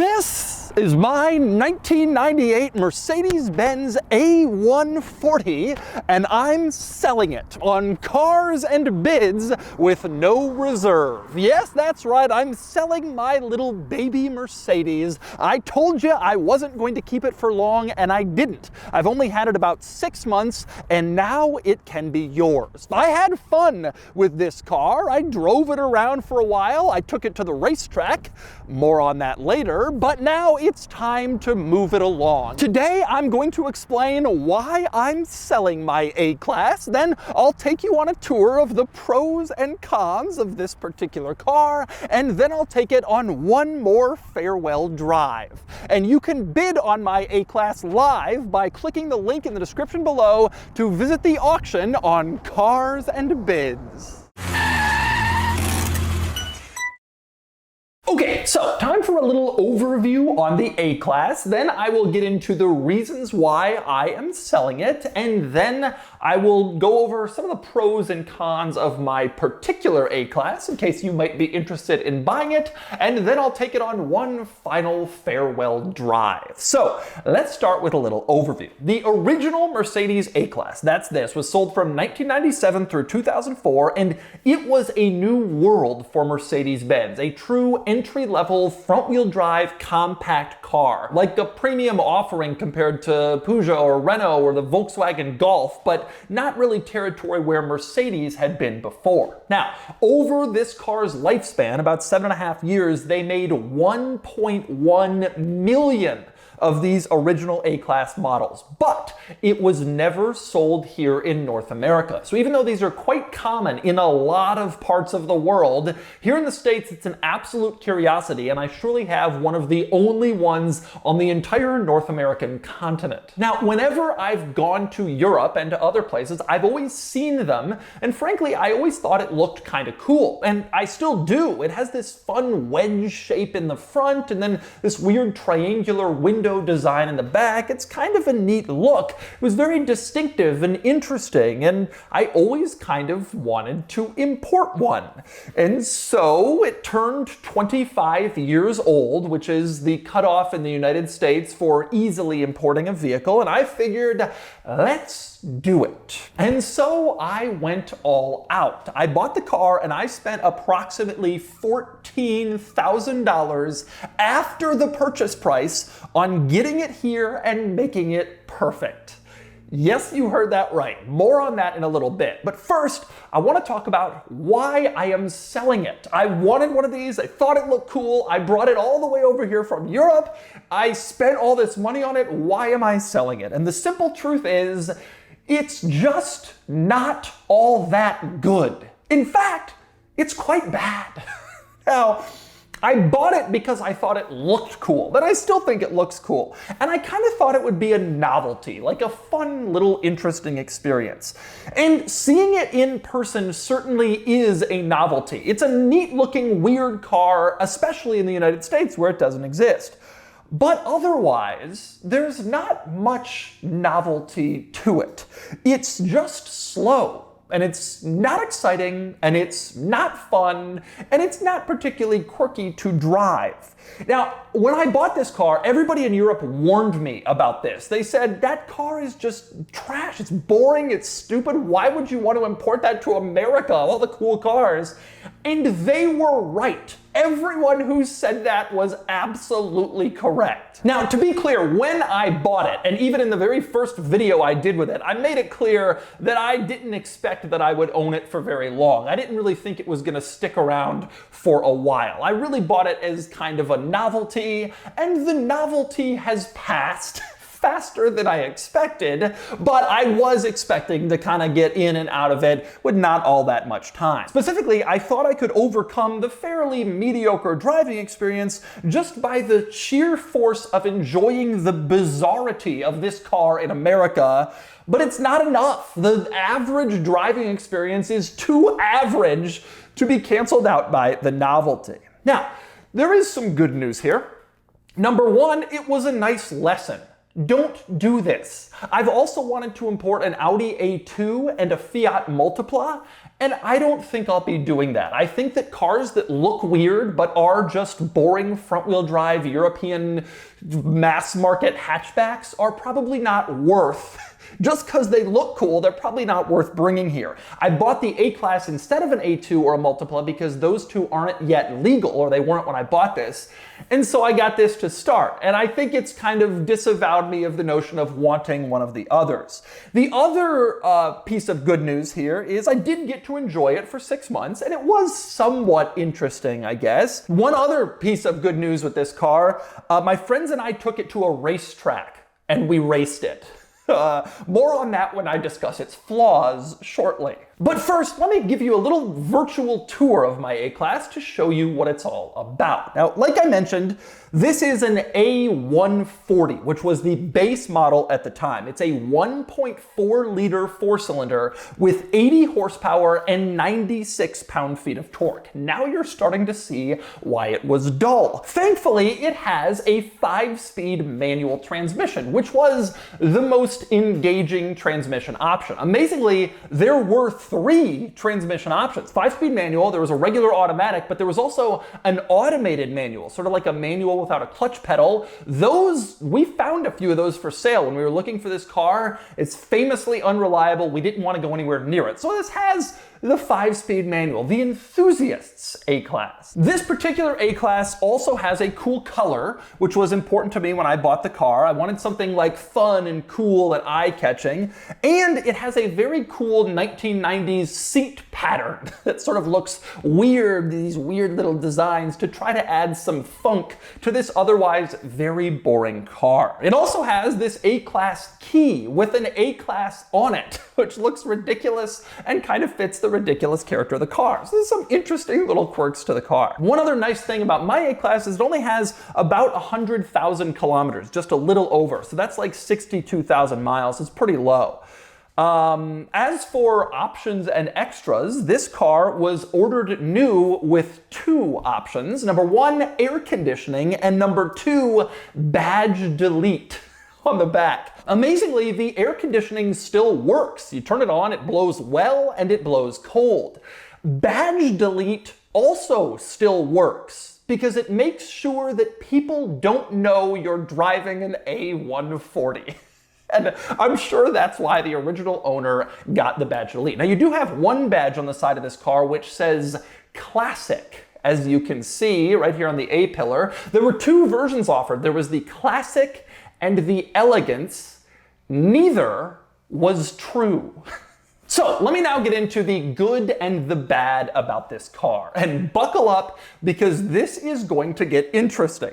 This is my 1998 Mercedes-Benz A140, and I'm selling it on Cars and Bids with no reserve. Yes, that's right, I'm selling my little baby Mercedes. I told you I wasn't going to keep it for long, and I didn't. I've only had it about 6 months, and now it can be yours. I had fun with this car. I drove it around for a while. I took it to the racetrack. More on that later, but now it's time to move it along. Today, I'm going to explain why I'm selling my A-Class. Then I'll take you on a tour of the pros and cons of this particular car, and then I'll take it on one more farewell drive. And you can bid on my A-Class live by clicking the link in the description below to visit the auction on Cars and Bids. Okay, so time for a little overview on the A-Class, then I will get into the reasons why I am selling it, and then I will go over some of the pros and cons of my particular A-Class in case you might be interested in buying it, and then I'll take it on one final farewell drive. So let's start with a little overview. The original Mercedes A-Class, that's this, was sold from 1997 through 2004, and it was a new world for Mercedes-Benz, a true entry-level front-wheel drive compact car, like a premium offering compared to Peugeot or Renault or the Volkswagen Golf, but not really territory where Mercedes had been before. Now, over this car's lifespan, about 7.5 years, they made 1.1 million of these original A-Class models, but it was never sold here in North America. So even though these are quite common in a lot of parts of the world, here in the States it's an absolute curiosity, and I surely have one of the only ones on the entire North American continent. Now, whenever I've gone to Europe and to other places, I've always seen them, and frankly, I always thought it looked kind of cool, and I still do. It has this fun wedge shape in the front, and then this weird triangular window design in the back. It's kind of a neat look. It was very distinctive and interesting, and I always kind of wanted to import one. And so it turned 25 years old, which is the cutoff in the United States for easily importing a vehicle, and I figured, let's do it. And so I went all out. I bought the car and I spent approximately $14,000 after the purchase price on getting it here and making it perfect. Yes, you heard that right. More on that in a little bit. But first, I want to talk about why I am selling it. I wanted one of these. I thought it looked cool. I brought it all the way over here from Europe. I spent all this money on it. Why am I selling it? And the simple truth is, it's just not all that good. In fact, it's quite bad. Now, I bought it because I thought it looked cool, but I still think it looks cool. And I kind of thought it would be a novelty, like a fun little interesting experience. And seeing it in person certainly is a novelty. It's a neat looking weird car, especially in the United States where it doesn't exist. But otherwise, there's not much novelty to it. It's just slow. And it's not exciting, and it's not fun, and it's not particularly quirky to drive. Now, when I bought this car, everybody in Europe warned me about this. They said, that car is just trash, it's boring, it's stupid, why would you want to import that to America, all the cool cars? And they were right. Everyone who said that was absolutely correct. Now, to be clear, when I bought it, and even in the very first video I did with it, I made it clear that I didn't expect that I would own it for very long. I didn't really think it was going to stick around for a while. I really bought it as kind of a novelty, and the novelty has passed faster than I expected, but I was expecting to kind of get in and out of it with not all that much time. Specifically, I thought I could overcome the fairly mediocre driving experience just by the sheer force of enjoying the bizarrity of this car in America, but it's not enough. The average driving experience is too average to be canceled out by the novelty. Now, there is some good news here. Number one, it was a nice lesson. Don't do this. I've also wanted to import an Audi A2 and a Fiat Multipla, And I don't think I'll be doing that. I think that cars that look weird but are just boring front-wheel drive European mass market hatchbacks are probably not worth, just because they look cool, they're probably not worth bringing here. I bought the A-Class instead of an A2 or a Multipla because those two aren't yet legal, or they weren't when I bought this. And so I got this to start. And I think it's kind of disavowed me of the notion of wanting one of the others. The other piece of good news here is I did get to enjoy it for 6 months, and it was somewhat interesting, I guess. One other piece of good news with this car, my friends and I took it to a racetrack, and we raced it. More on that when I discuss its flaws shortly. But first, let me give you a little virtual tour of my A-Class to show you what it's all about. Now, like I mentioned, this is an A140, which was the base model at the time. It's a 1.4 liter four-cylinder with 80 horsepower and 96 pound-feet of torque. Now you're starting to see why it was dull. Thankfully, it has a 5-speed manual transmission, which was the most engaging transmission option. Amazingly, there were 3 transmission options. 5-speed manual, there was a regular automatic, but there was also an automated manual, sort of like a manual without a clutch pedal. Those, we found a few of those for sale when we were looking for this car. It's famously unreliable. We didn't want to go anywhere near it. So this has the 5-speed manual, the enthusiast's A-Class. This particular A-Class also has a cool color, which was important to me when I bought the car. I wanted something like fun and cool and eye-catching. And it has a very cool 1990s seat pattern that sort of looks weird, these weird little designs to try to add some funk to this otherwise very boring car. It also has this A-Class key with an A-Class on it, which looks ridiculous and kind of fits the ridiculous character of the car. So there's some interesting little quirks to the car. One other nice thing about my A-Class is it only has about 100,000 kilometers, just a little over. So that's like 62,000 miles. It's pretty low. As for options and extras, this car was ordered new with 2 options. Number 1, air conditioning, and number 2, badge delete on the back. Amazingly, the air conditioning still works. You turn it on, it blows well, and it blows cold. Badge delete also still works because it makes sure that people don't know you're driving an A140. And I'm sure that's why the original owner got the badge delete. Now, you do have one badge on the side of this car which says Classic. As you can see right here on the A-pillar, there were 2 versions offered. There was the Classic and the Elegance. Neither was true. So let me now get into the good and the bad about this car. And buckle up because this is going to get interesting.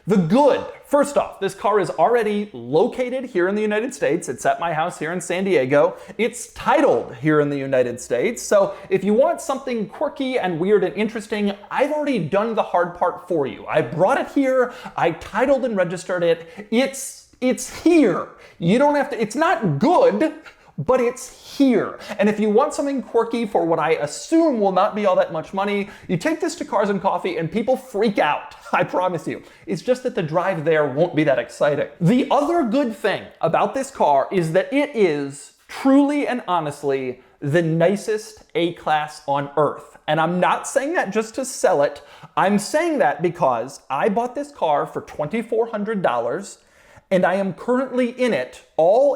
The good, first off, this car is already located here in the United States. It's at my house here in San Diego. It's titled here in the United States. So if you want something quirky and weird and interesting, I've already done the hard part for you. I brought it here, I titled and registered it. It's here. You don't have to, it's not good, but it's here. And if you want something quirky for what I assume will not be all that much money, you take this to Cars and Coffee and people freak out. I promise you. It's just that the drive there won't be that exciting. The other good thing about this car is that it is truly and honestly the nicest A-Class on earth. And I'm not saying that just to sell it. I'm saying that because I bought this car for $2,400 and I am currently in it, all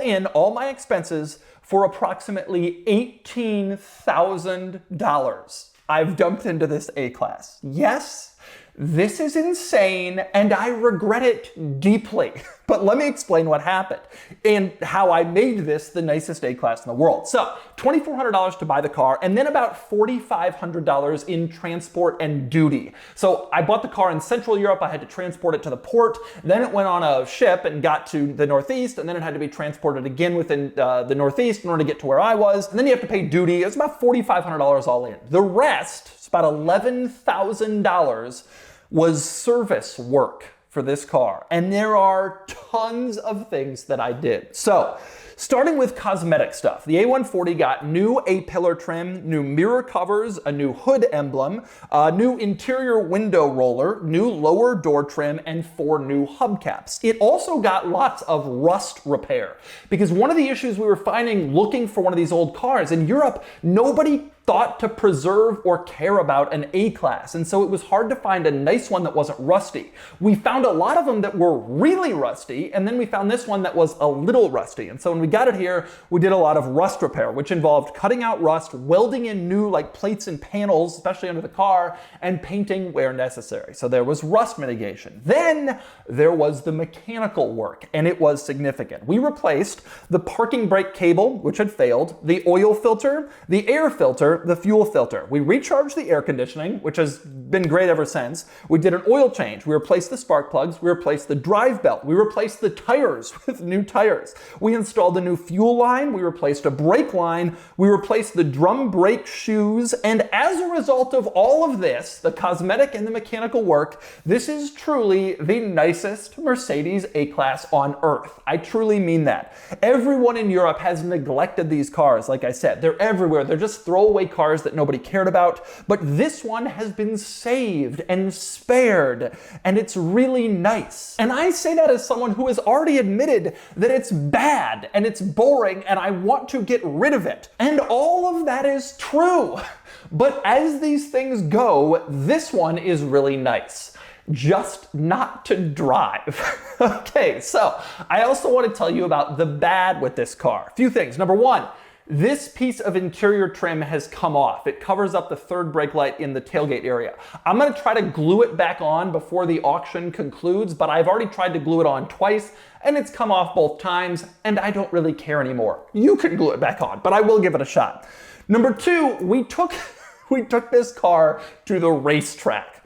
my expenses, for approximately $18,000 I've dumped into this A-Class. Yes, this is insane and I regret it deeply. But let me explain what happened and how I made this the nicest A-Class in the world. So $2,400 to buy the car and then about $4,500 in transport and duty. So I bought the car in Central Europe. I had to transport it to the port. Then it went on a ship and got to the Northeast, and then it had to be transported again within the Northeast in order to get to where I was. And then you have to pay duty. It was about $4,500 all in. The rest, it's about $11,000, was service work for this car. And there are tons of things that I did. So, starting with cosmetic stuff, the A140 got new A-pillar trim, new mirror covers, a new hood emblem, a new interior window roller, new lower door trim, and 4 new hubcaps. It also got lots of rust repair, because one of the issues we were finding looking for one of these old cars in Europe, nobody thought to preserve or care about an A-Class, and so it was hard to find a nice one that wasn't rusty. We found a lot of them that were really rusty, and then we found this one that was a little rusty. And so when we got it here, we did a lot of rust repair, which involved cutting out rust, welding in new plates and panels, especially under the car, and painting where necessary. So there was rust mitigation. Then there was the mechanical work, and it was significant. We replaced the parking brake cable, which had failed, the oil filter, the air filter, the fuel filter. We recharged the air conditioning, which has been great ever since. We did an oil change. We replaced the spark plugs. We replaced the drive belt. We replaced the tires with new tires. We installed a new fuel line. We replaced a brake line. We replaced the drum brake shoes. And as a result of all of this, the cosmetic and the mechanical work, this is truly the nicest Mercedes A-Class on earth. I truly mean that. Everyone in Europe has neglected these cars, like I said. They're everywhere. They're just throwaway cars that nobody cared about. But this one has been saved and spared, and it's really nice. And I say that as someone who has already admitted that it's bad and it's boring and I want to get rid of it. And all of that is true. But as these things go, this one is really nice. Just not to drive. Okay, so I also want to tell you about the bad with this car. A few things. Number one, this piece of interior trim has come off. It covers up the third brake light in the tailgate area. I'm going to try to glue it back on before the auction concludes, but I've already tried to glue it on twice, and it's come off both times, and I don't really care anymore. You can glue it back on, but I will give it a shot. Number two, we took this car to the racetrack.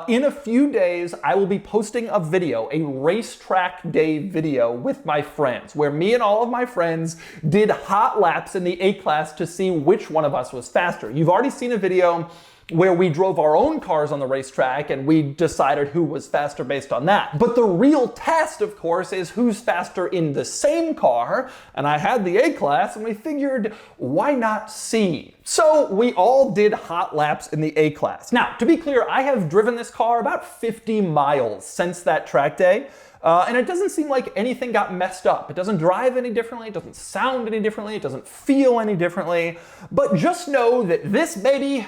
In a few days, I will be posting a video, a racetrack day video with my friends, where me and all of my friends did hot laps in the A-Class to see which one of us was faster. You've already seen a video where we drove our own cars on the racetrack and we decided who was faster based on that. But the real test, of course, is who's faster in the same car. And I had the A-Class and we figured, why not C? So we all did hot laps in the A-Class. Now, to be clear, I have driven this car about 50 miles since that track day. And it doesn't seem like anything got messed up. It doesn't drive any differently, it doesn't sound any differently, it doesn't feel any differently. But just know that this baby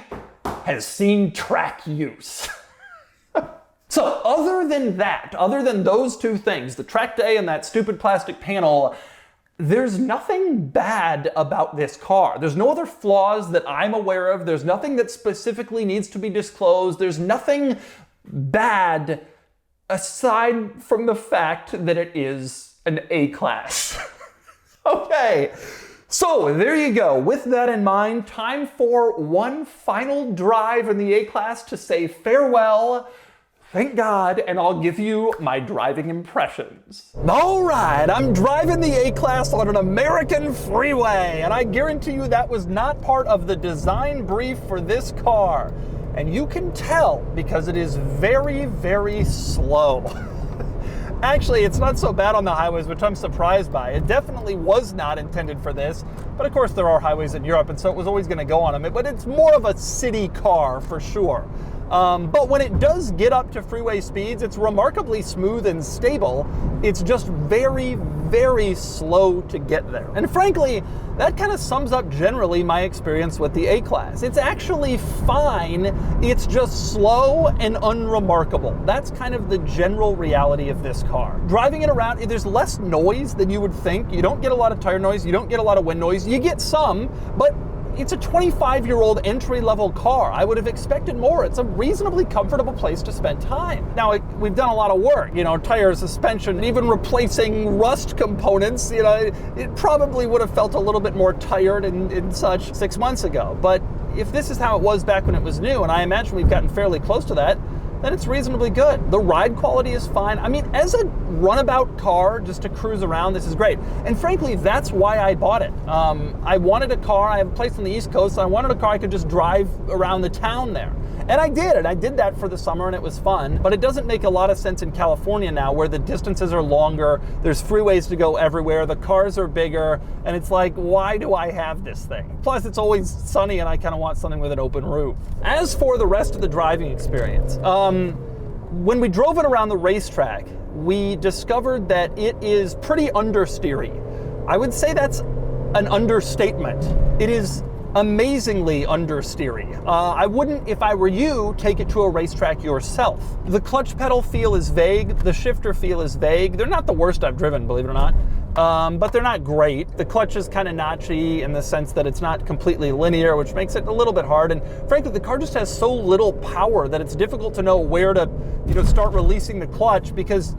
has seen track use. So other than that, other than those two things, the track day and that stupid plastic panel, there's nothing bad about this car. There's no other flaws that I'm aware of. There's nothing that specifically needs to be disclosed. There's nothing bad aside from the fact that it is an A-Class. Okay. So there you go. With that in mind, time for one final drive in the A-Class to say farewell. Thank God, and I'll give you my driving impressions. All right, I'm driving the A-Class on an American freeway, and I guarantee you that was not part of the design brief for this car. And you can tell because it is very, very slow. Actually, it's not so bad on the highways, which I'm surprised by. It definitely was not intended for this, but of course there are highways in Europe, and so it was always going to go on them. But it's more of a city car for sure. But when it does get up to freeway speeds, it's remarkably smooth and stable. It's just very, very slow to get there. And frankly, that kind of sums up generally my experience with the A-Class. It's actually fine, it's just slow and unremarkable. That's kind of the general reality of this car. Driving it around, there's less noise than you would think. You don't get a lot of tire noise, you don't get a lot of wind noise. You get some, but it's a 25-year-old entry-level car. I would have expected more. It's a reasonably comfortable place to spend time. Now, we've done a lot of work, tires, suspension, even replacing rust components. It probably would have felt a little bit more tired and such 6 months ago. But if this is how it was back when it was new, and I imagine we've gotten fairly close to that, then it's reasonably good. The ride quality is fine. I mean, as a runabout car, just to cruise around, this is great. And frankly, that's why I bought it. I wanted a car, I have a place on the East Coast, so I wanted a car I could just drive around the town there. And I did, and I did that for the summer, and it was fun. But it doesn't make a lot of sense in California now, where the distances are longer, there's freeways to go everywhere, the cars are bigger, and it's like, why do I have this thing? Plus, it's always sunny, and I kind of want something with an open roof. As for the rest of the driving experience, when we drove it around the racetrack, we discovered that it is pretty understeery. I would say that's an understatement. It is amazingly understeery. I wouldn't, if I were you, take it to a racetrack yourself. The clutch pedal feel is vague, the shifter feel is vague. They're not the worst I've driven, believe it or not, but they're not great. The clutch is kind of notchy in the sense that it's not completely linear, which makes it a little bit hard. And frankly, the car just has so little power that it's difficult to know where to, start releasing the clutch, because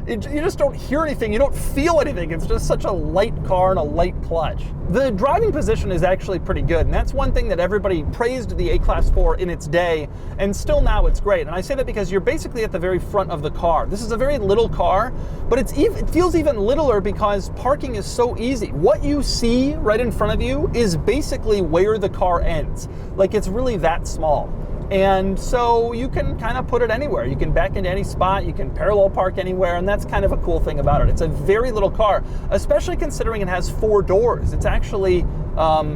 you just don't hear anything, you don't feel anything. It's just such a light car and a light clutch. The driving position is actually pretty good, and that's one thing that everybody praised the A-Class for in its day, and still now it's great. And I say that because you're basically at the very front of the car. This is a very little car, but it feels even littler because parking is so easy. What you see right in front of you is basically where the car ends. Like, it's really that small. And so you can kind of put it anywhere. You can back into any spot, you can parallel park anywhere, and that's kind of a cool thing about it. It's a very little car, especially considering it has 4 doors. It's actually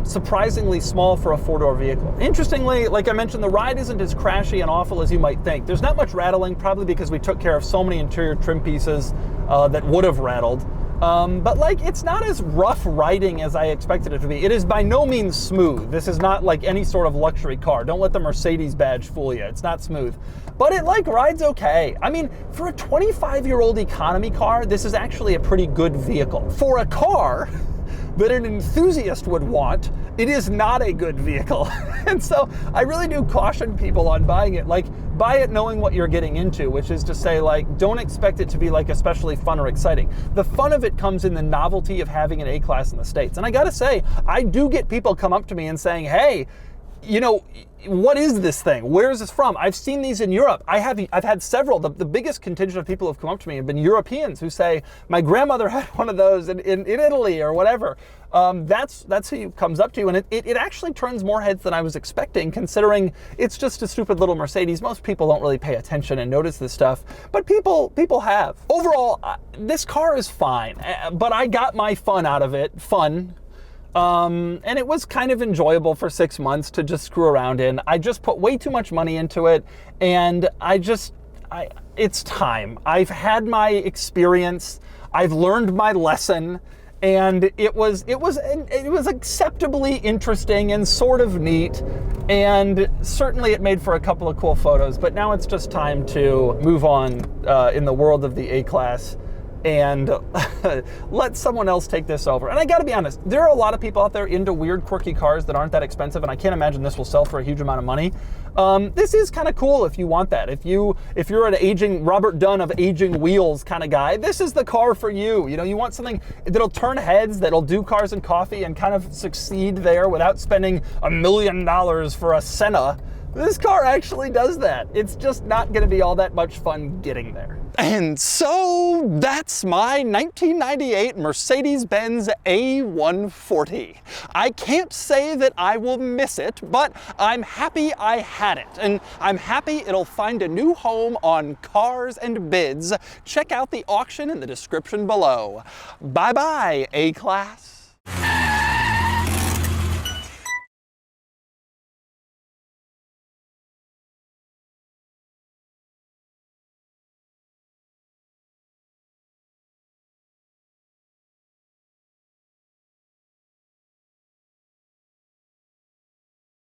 surprisingly small for a 4-door vehicle. Interestingly, like I mentioned, the ride isn't as crashy and awful as you might think. There's not much rattling, probably because we took care of so many interior trim pieces that would have rattled. But like, it's not as rough riding as I expected it to be. It is by no means smooth. This is not like any sort of luxury car. Don't let the Mercedes badge fool you. It's not smooth, but it like rides okay. I mean, for a 25-year-old economy car, this is actually a pretty good vehicle. For a car that an enthusiast would want, it is not a good vehicle. And so I really do caution people on buying it. Like, buy it knowing what you're getting into, which is to say, like, don't expect it to be like especially fun or exciting. The fun of it comes in the novelty of having an A-Class in the States. And I gotta say, I do get people come up to me and saying, hey, what is this thing? Where is this from? I've seen these in Europe. I've had several. The biggest contingent of people who have come up to me have been Europeans who say, my grandmother had one of those in Italy or whatever. That's who comes up to you, and it actually turns more heads than I was expecting, considering it's just a stupid little Mercedes. Most people don't really pay attention and notice this stuff, but people have. Overall, this car is fine, but I got my fun out of it. And it was kind of enjoyable for 6 months to just screw around in. I just put way too much money into it, and it's time. I've had my experience. I've learned my lesson, and it was acceptably interesting and sort of neat, and certainly it made for a couple of cool photos. But now it's just time to move on in the world of the A-Class and let someone else take this over. And I gotta be honest, there are a lot of people out there into weird, quirky cars that aren't that expensive, and I can't imagine this will sell for a huge amount of money. This is kind of cool if you want that. If you're an aging, Robert Dunn of aging wheels kind of guy, this is the car for you. You want something that'll turn heads, that'll do cars and coffee and kind of succeed there without spending $1 million for a Senna. This car actually does that. It's just not gonna be all that much fun getting there. And so that's my 1998 Mercedes-Benz A140. I can't say that I will miss it, but I'm happy I had it. And I'm happy it'll find a new home on Cars and Bids. Check out the auction in the description below. Bye-bye, A-Class.